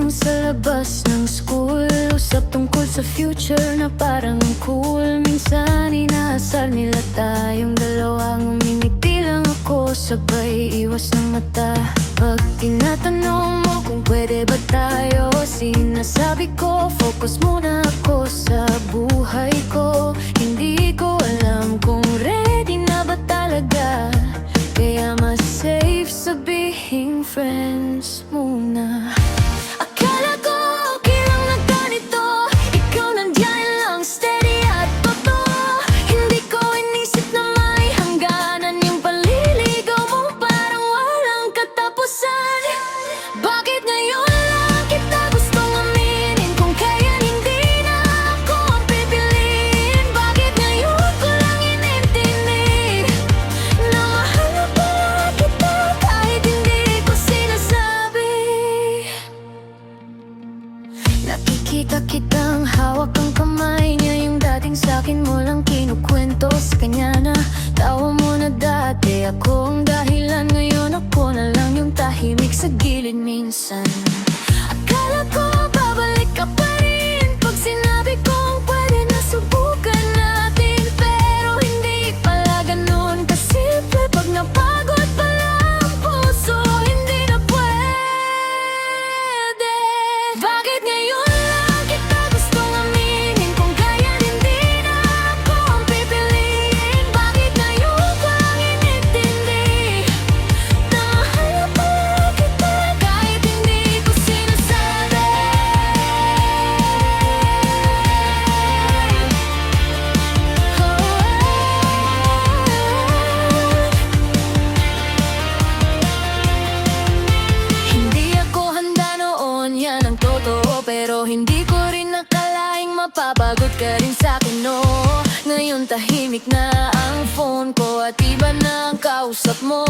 sa labas ng school, usap tungkol sa future na parang cool. Minsan inaasar nila tayong dalawa, ngumingiti lang ako, sabay iwas ng mata. Pag tinatanong mo kung pwede ba tayo, sinasabi ko, focus muna ako sa buhay ko. Hindi ko alam kung ready na ba talaga, kaya mas safe sabihing friends muna. Akala ko okay lang na ganito, ikaw nandiyan lang, steady at totoo. Hindi ko inisip na may hangganan, yung paliligaw mo parang walang katapusan. Bakit ngayon lang kita gustong aminin, kung kaya hindi na ako ang pipiliin? Bakit ngayon ko lang inintindi na mahal na pala kita kahit hindi ko sinasabi? Nakikita kitang hawak ang kamay niya, yung dating sa'kin mo lang kinukwento sa kanya na tawa mo na dati. Ako ang dahilan, ngayon ako na lang yung tahimik sa gilid minsan. Akala ko babalik ka pa rin pag sinabi kong pwede na subukan natin, pero hindi pala ganun kasimple. Pag napagod pala ang puso, hindi na pwede. Bakit ngayon lang kita gustong aminin, kung kaya hindi na ako ang pipiliin? Bakit ngayon ko lang inintindi na mahal na pala kita kahit hindi ko sinasabi? Hindi ako handa noon, yan ang totoo, pero hindi ko rin nakalaing mapapagod ka rin sa'kin, no. Ngayon tahimik na ang phone ko at iba na ang kausap mo.